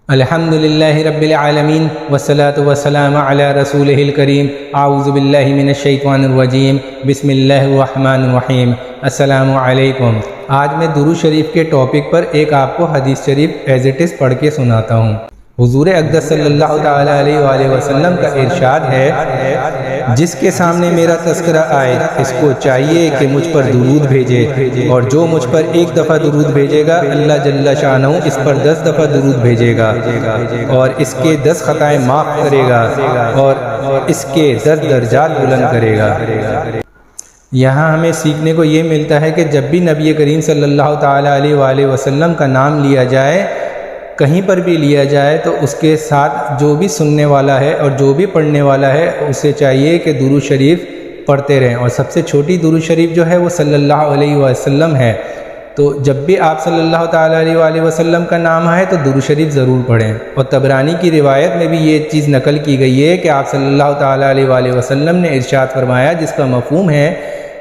الحمدللہ رب العالمین والصلاة والسلام علی رسولہ الکریم اعوذ باللہ من الشیطان الرجیم بسم اللہ الرحمن الرحیم السلام علیکم۔ آج میں درود شریف کے ٹاپک پر ایک آپ کو حدیث شریف ایز اٹ از پڑھ کے سناتا ہوں۔ حضور اقدس صلی اللہ تعالیٰ علیہ وآلہ وسلم کا ارشاد ہے، جس کے سامنے میرا تذکرہ آئے اس کو چاہیے کہ مجھ پر درود بھیجے، اور جو مجھ پر ایک دفعہ درود بھیجے گا اللہ جل شانہ اس پر 10 دفعہ درود بھیجے گا، اور اس کے 10 خطائیں معاف کرے گا، اور اس کے 10 درجات بلند کرے گا۔ یہاں ہمیں سیکھنے کو یہ ملتا ہے کہ جب بھی نبی کریم صلی اللہ تعالیٰ علیہ وآلہ وسلم کا نام لیا جائے، کہیں پر بھی لیا جائے، تو اس کے ساتھ جو بھی سننے والا ہے اور جو بھی پڑھنے والا ہے اسے چاہیے کہ درود شریف پڑھتے رہیں، اور سب سے چھوٹی درود شریف جو ہے وہ صلی اللہ علیہ وسلم ہے۔ تو جب بھی آپ صلی اللہ تعالیٰ علیہ وآلہ وسلم کا نام آئے تو درود شریف ضرور پڑھیں۔ اور طبرانی کی روایت میں بھی یہ چیز نقل کی گئی ہے کہ آپ صلی اللہ تعالیٰ علیہ وآلہ وسلم نے ارشاد فرمایا، جس کا مفہوم ہے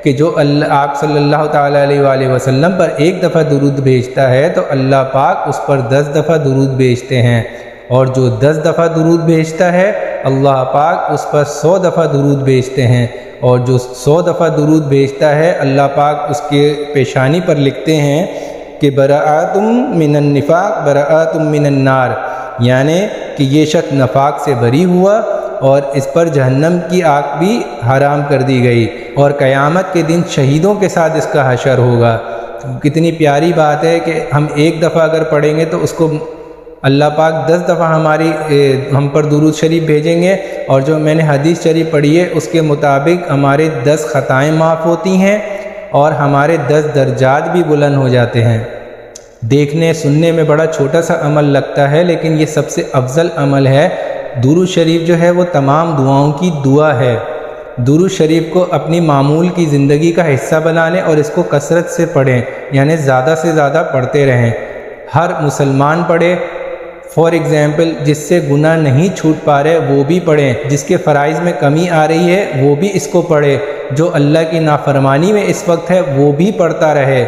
کہ جو آپ صلی اللہ تعالیٰ علیہ وآلہ وسلم پر ایک دفعہ درود بھیجتا ہے تو اللہ پاک اس پر 10 دفعہ درود بھیجتے ہیں، اور جو 10 دفعہ درود بھیجتا ہے اللہ پاک اس پر 100 دفعہ درود بھیجتے ہیں، اور جو 100 دفعہ درود بھیجتا ہے اللہ پاک اس کے پیشانی پر لکھتے ہیں کہ براءتم من النفاق براءتم من النار، یعنی کہ یہ شخص نفاق سے بری ہوا اور اس پر جہنم کی آگ بھی حرام کر دی گئی، اور قیامت کے دن شہیدوں کے ساتھ اس کا حشر ہوگا۔ کتنی پیاری بات ہے کہ ہم ایک دفعہ اگر پڑھیں گے تو اس کو اللہ پاک 10 دفعہ ہم پر درود شریف بھیجیں گے، اور جو میں نے حدیث شریف پڑھی ہے اس کے مطابق ہمارے 10 خطائیں معاف ہوتی ہیں اور ہمارے 10 درجات بھی بلند ہو جاتے ہیں۔ دیکھنے سننے میں بڑا چھوٹا سا عمل لگتا ہے، لیکن یہ سب سے افضل عمل ہے۔ درود شریف جو ہے وہ تمام دعاؤں کی دعا ہے۔ درود شریف کو اپنی معمول کی زندگی کا حصہ بنا لیں اور اس کو کثرت سے پڑھیں، یعنی زیادہ سے زیادہ پڑھتے رہیں۔ ہر مسلمان پڑھے، فار ایگزامپل جس سے گناہ نہیں چھوٹ پا رہے وہ بھی پڑھیں، جس کے فرائض میں کمی آ رہی ہے وہ بھی اس کو پڑھے، جو اللہ کی نافرمانی میں اس وقت ہے وہ بھی پڑھتا رہے۔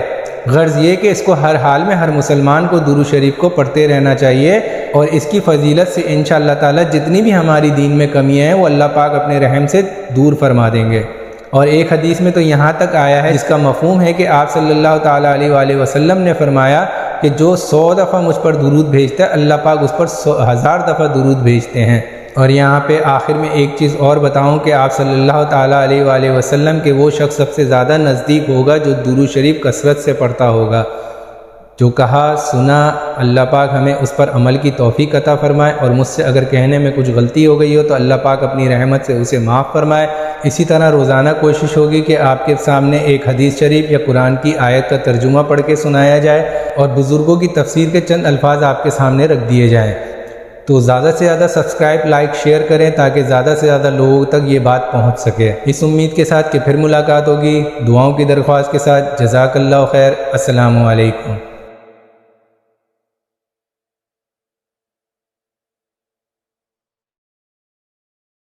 غرض یہ کہ اس کو ہر حال میں ہر مسلمان کو درود شریف کو پڑھتے رہنا چاہیے، اور اس کی فضیلت سے انشاءاللہ تعالی جتنی بھی ہماری دین میں کمیاں ہیں وہ اللہ پاک اپنے رحم سے دور فرما دیں گے۔ اور ایک حدیث میں تو یہاں تک آیا ہے جس کا مفہوم ہے کہ آپ صلی اللہ تعالیٰ علیہ وآلہ وسلم نے فرمایا کہ جو 100 دفعہ مجھ پر درود بھیجتا ہے اللہ پاک اس پر 1000 دفعہ درود بھیجتے ہیں۔ اور یہاں پہ آخر میں ایک چیز اور بتاؤں کہ آپ صلی اللہ تعالیٰ علیہ وآلہ وسلم کے وہ شخص سب سے زیادہ نزدیک ہوگا جو درود شریف کثرت سے پڑھتا ہوگا۔ جو کہا سنا اللہ پاک ہمیں اس پر عمل کی توفیق عطا فرمائے، اور مجھ سے اگر کہنے میں کچھ غلطی ہو گئی ہو تو اللہ پاک اپنی رحمت سے اسے معاف فرمائے۔ اسی طرح روزانہ کوشش ہوگی کہ آپ کے سامنے ایک حدیث شریف یا قرآن کی آیت کا ترجمہ پڑھ کے سنایا جائے، اور بزرگوں کی تفسیر کے چند الفاظ آپ کے سامنے رکھ دیے جائیں۔ تو زیادہ سے زیادہ سبسکرائب لائک شیئر کریں تاکہ زیادہ سے زیادہ لوگوں تک یہ بات پہنچ سکے۔ اس امید کے ساتھ کہ پھر ملاقات ہوگی، دعاؤں کی درخواست کے ساتھ۔ جزاک اللہ خیر۔ السلام علیکم۔